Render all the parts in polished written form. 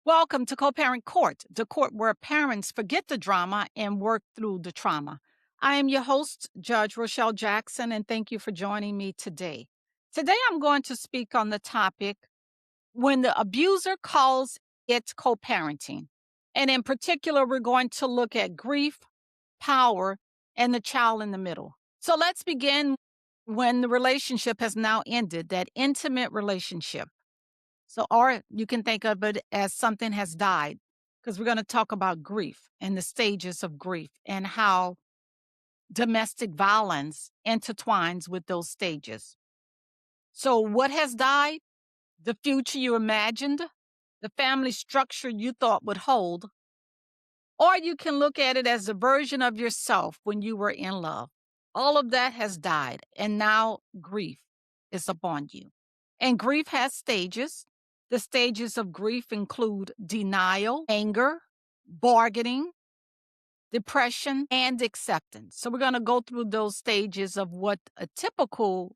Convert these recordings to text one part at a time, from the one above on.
Welcome to Co-Parent Court, the court where parents forget the drama and work through the trauma. I am your host, Judge Rochelle Jackson, and thank you for joining me today. Today, I'm going to speak on the topic when the abuser calls it co-parenting. And in particular, we're going to look at grief, power, and the child in the middle. So let's begin when the relationship has now ended, that intimate relationship. So, or you can think of it as something has died, because we're going to talk about grief and the stages of grief and how domestic violence intertwines with those stages. So, what has died? The future you imagined, the family structure you thought would hold, or you can look at it as a version of yourself when you were in love. All of that has died, and now grief is upon you. And grief has stages. The stages of grief include denial, anger, bargaining, depression, and acceptance. So we're going to go through those stages of what a typical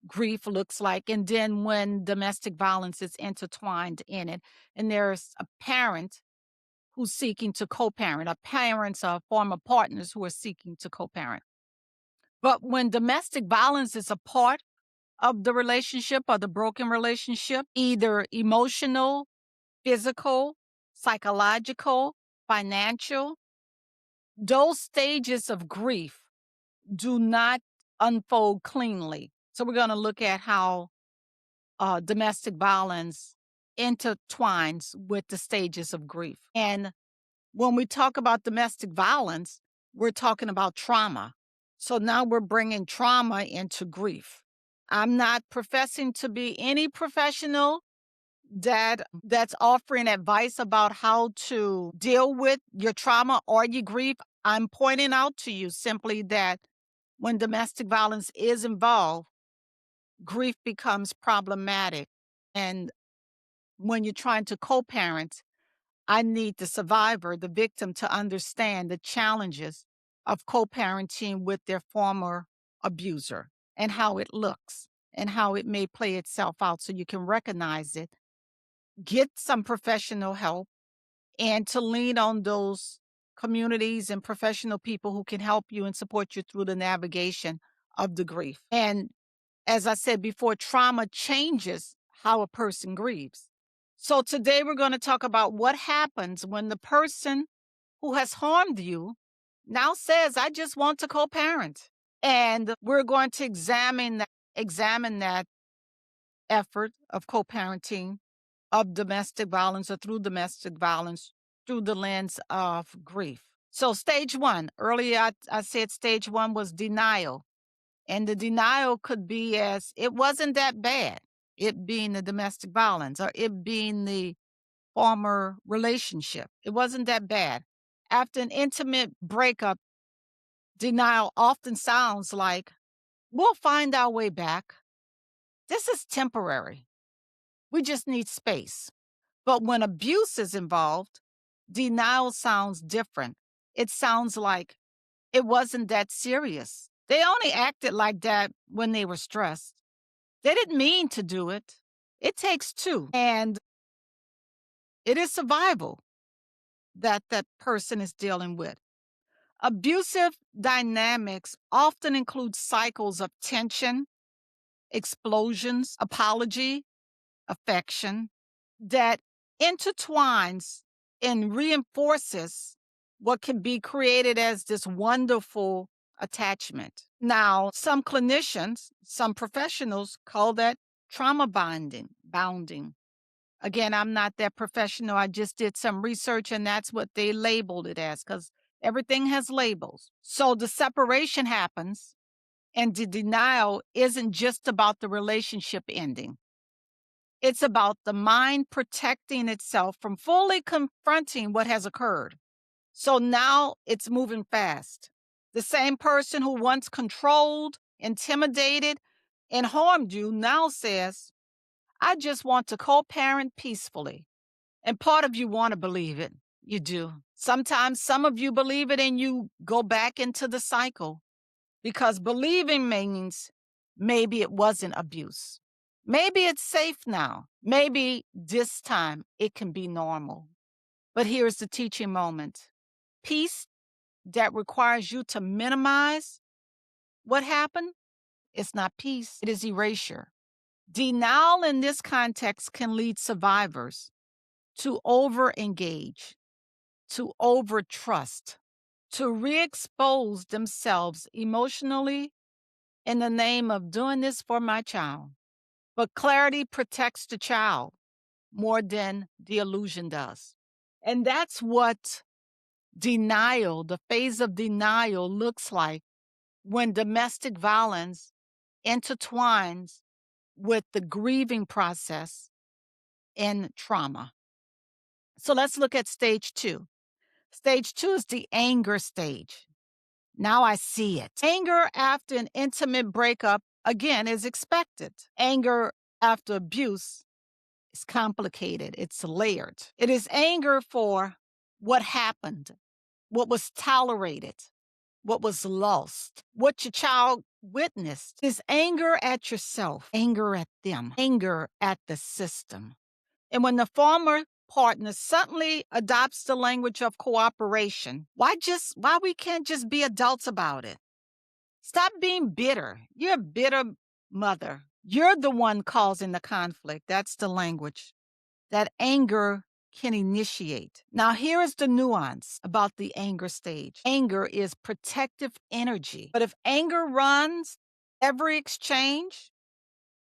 grief looks like, and then when domestic violence is intertwined in it, and there's a parent who's seeking to co-parent, or parents or former partners who are seeking to co-parent. But when domestic violence is a part of the relationship or the broken relationship, either emotional, physical, psychological, financial, those stages of grief do not unfold cleanly. So we're going to look at how domestic violence intertwines with the stages of grief. And when we talk about domestic violence, we're talking about trauma. So now we're bringing trauma into grief. I'm not professing to be any professional that's offering advice about how to deal with your trauma or your grief. I'm pointing out to you simply that when domestic violence is involved, grief becomes problematic. And when you're trying to co-parent, I need the survivor, the victim, to understand the challenges of co-parenting with their former abuser and how it looks and how it may play itself out so you can recognize it, get some professional help, and to lean on those communities and professional people who can help you and support you through the navigation of the grief. And as I said before, trauma changes how a person grieves. So today we're going to talk about what happens when the person who has harmed you now says, I just want to co-parent. And we're going to examine that effort of co-parenting, of domestic violence or through domestic violence through the lens of grief. So stage one, earlier I said stage one was denial. And the denial could be as it wasn't that bad, it being the domestic violence or it being the former relationship. It wasn't that bad. After an intimate breakup, denial often sounds like, we'll find our way back. This is temporary. We just need space. But when abuse is involved, denial sounds different. It sounds like it wasn't that serious. They only acted like that when they were stressed. They didn't mean to do it. It takes two. And it is survival that that person is dealing with. Abusive dynamics often include cycles of tension, explosions, apology, affection that intertwines and reinforces what can be created as this wonderful attachment. Now, some clinicians, some professionals call that trauma bounding. Again, I'm not that professional. I just did some research and that's what they labeled it as because everything has labels. So the separation happens and the denial isn't just about the relationship ending. It's about the mind protecting itself from fully confronting what has occurred. So now it's moving fast. The same person who once controlled, intimidated, and harmed you now says, I just want to co-parent peacefully. And part of you want to believe it. You do. Sometimes some of you believe it and you go back into the cycle because believing means maybe it wasn't abuse. Maybe it's safe now. Maybe this time it can be normal. But here's the teaching moment. Peace that requires you to minimize what happened is not peace, it is erasure. Denial in this context can lead survivors to over-engage, to over-trust, to re-expose themselves emotionally in the name of doing this for my child. But clarity protects the child more than the illusion does. And that's what denial, the phase of denial, looks like when domestic violence intertwines with the grieving process and trauma. So let's look at stage 2. Stage 2 is the anger stage. Now I see it. Anger after an intimate breakup, again, is expected. Anger after abuse is complicated. It's layered. It is anger for what happened, what was tolerated, what was lost, what your child witnessed. Is anger at yourself, anger at them, anger at the system. And when the former partner suddenly adopts the language of cooperation, why we can't just be adults about it? Stop being bitter. You're a bitter mother. You're the one causing the conflict. That's the language that anger can initiate. Now, here is the nuance about the anger stage. Anger is protective energy. But if anger runs every exchange,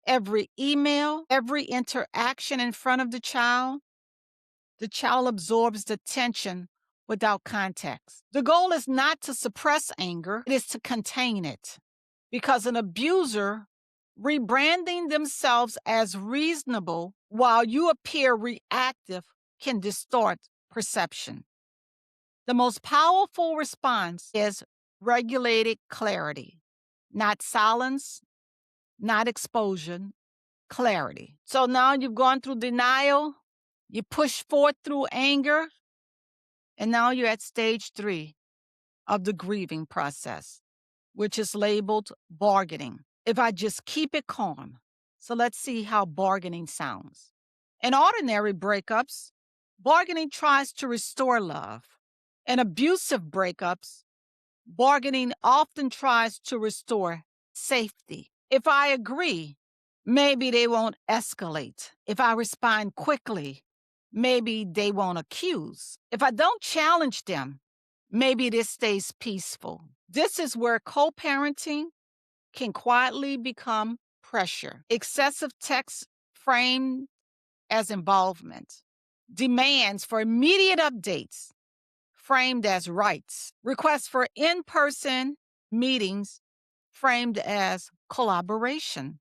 every email, every interaction in front of the child absorbs the tension without context. The goal is not to suppress anger, it is to contain it. Because an abuser rebranding themselves as reasonable while you appear reactive can distort perception. The most powerful response is regulated clarity, not silence, not exposure, clarity. So now you've gone through denial, you push forth through anger, and now you're at stage 3 of the grieving process, which is labeled bargaining. If I just keep it calm. So let's see how bargaining sounds. In ordinary breakups, bargaining tries to restore love. In abusive breakups, bargaining often tries to restore safety. If I agree, maybe they won't escalate. If I respond quickly, maybe they won't accuse. If I don't challenge them, maybe this stays peaceful. This is where co-parenting can quietly become pressure. Excessive text framed as involvement. Demands for immediate updates framed as rights. Requests for in-person meetings framed as collaboration.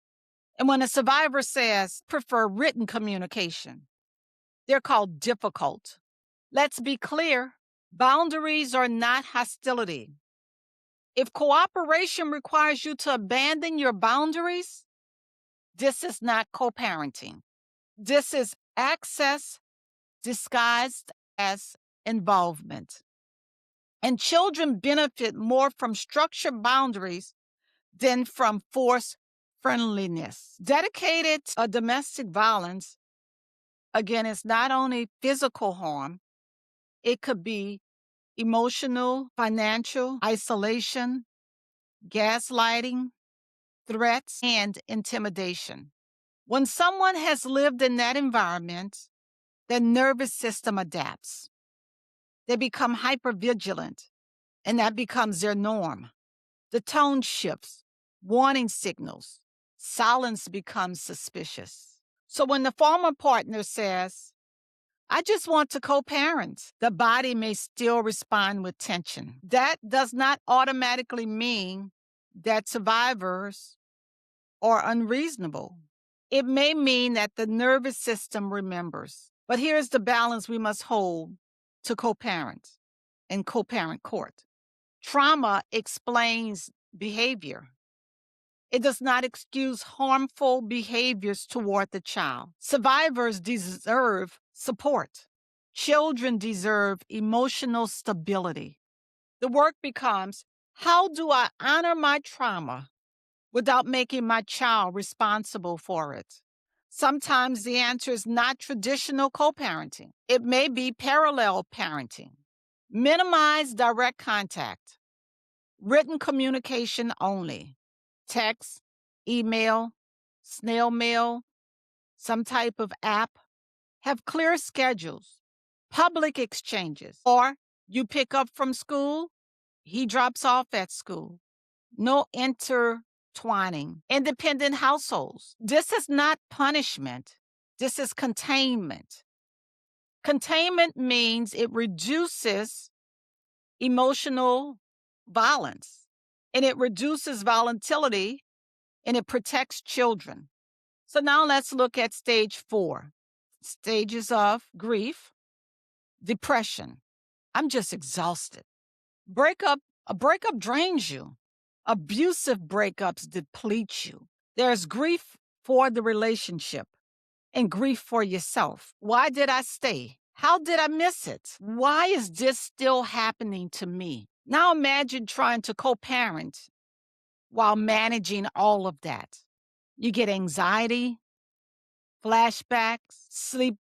And when a survivor says prefer written communication, they're called difficult. Let's be clear, boundaries are not hostility. If cooperation requires you to abandon your boundaries, this is not co-parenting. This is access disguised as involvement. And children benefit more from structured boundaries than from forced friendliness. Dedicated domestic violence, again, is not only physical harm, it could be emotional, financial, isolation, gaslighting, threats, and intimidation. When someone has lived in that environment, their nervous system adapts. They become hypervigilant, and that becomes their norm. The tone shifts, warning signals, silence becomes suspicious. So when the former partner says, I just want to co-parent, the body may still respond with tension. That does not automatically mean that survivors are unreasonable. It may mean that the nervous system remembers. But here's the balance we must hold to co-parent in co-parent court. Trauma explains behavior. It does not excuse harmful behaviors toward the child. Survivors deserve support. Children deserve emotional stability. The work becomes, how do I honor my trauma without making my child responsible for it? Sometimes the answer is not traditional co parenting, it may be parallel parenting. Minimize direct contact, written communication only, text, email, snail mail, some type of app. Have clear schedules, public exchanges, or you pick up from school, he drops off at school. No intertwining. Independent households. This is not punishment. This is containment. Containment means it reduces emotional violence and it reduces volatility and it protects children. So now let's look at stage 4. Stages of grief, depression. I'm just exhausted. A breakup drains you. Abusive breakups deplete you. There's grief for the relationship and grief for yourself. Why did I stay? How did I miss it? Why is this still happening to me? Now imagine trying to co parent while managing all of that. You get anxiety, flashbacks, sleep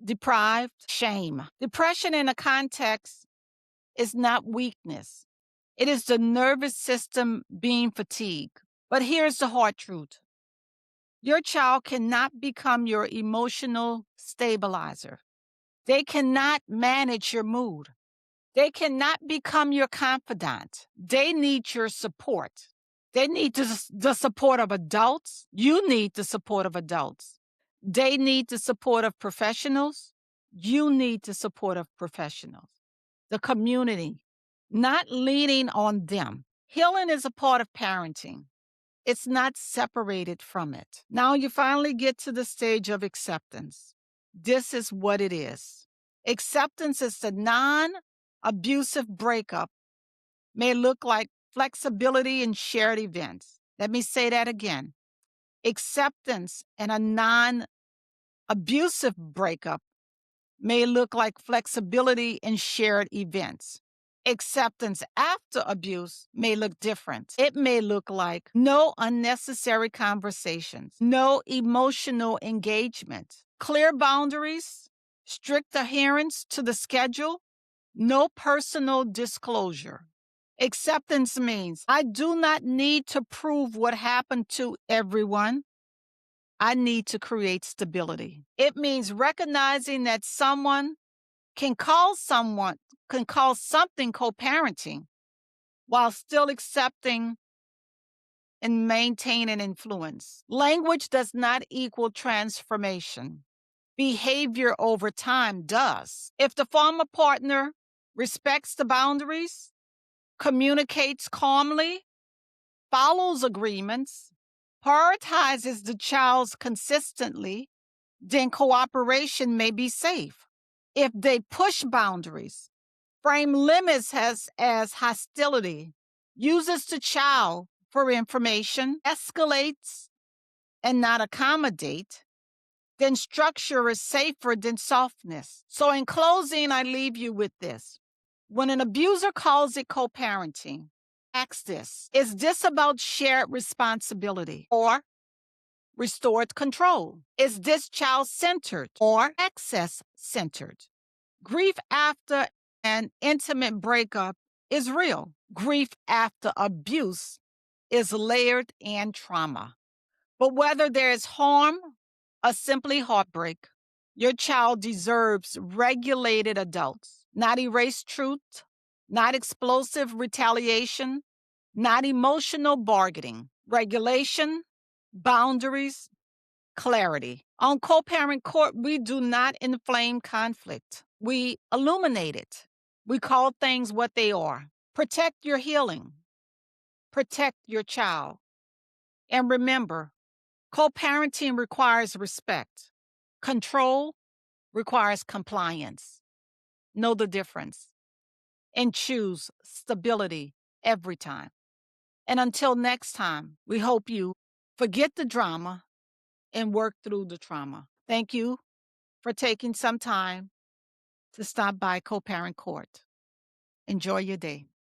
deprived, shame. Depression in a context is not weakness, it is the nervous system being fatigued. But here's the hard truth: your child cannot become your emotional stabilizer. They cannot manage your mood. They cannot become your confidant. They need your support. They need the support of adults. You need the support of adults. They need the support of professionals. You need the support of professionals. The community, not leaning on them. Healing is a part of parenting. It's not separated from it. Now you finally get to the stage of acceptance. This is what it is. Acceptance is the non-abusive breakup may look like flexibility in shared events. Let me say that again. Acceptance in a non-abusive breakup may look like flexibility in shared events. Acceptance after abuse may look different. It may look like no unnecessary conversations, no emotional engagement, clear boundaries, strict adherence to the schedule, no personal disclosure. Acceptance means I do not need to prove what happened to everyone. I need to create stability. It means recognizing that someone can call something co-parenting while still accepting and maintaining influence. Language does not equal transformation. Behavior over time does. If the former partner respects the boundaries, communicates calmly, follows agreements, prioritizes the child consistently, then cooperation may be safe. If they push boundaries, frame limits as hostility, uses the child for information, escalates and not accommodate, then structure is safer than softness. So in closing, I leave you with this. When an abuser calls it co-parenting, ask this: is this about shared responsibility or restored control? Is this child-centered or access-centered? Grief after an intimate breakup is real. Grief after abuse is layered and trauma. But whether there is harm or simply heartbreak, your child deserves regulated adults, not erased truth, not explosive retaliation, not emotional bargaining. Regulation, boundaries, clarity. On co-parent court, we do not inflame conflict. We illuminate it. We call things what they are. Protect your healing. Protect your child. And remember, co-parenting requires respect. Control requires compliance. Know the difference and choose stability every time. And until next time, we hope you forget the drama and work through the trauma. Thank you for taking some time to stop by Co-Parent Court. Enjoy your day.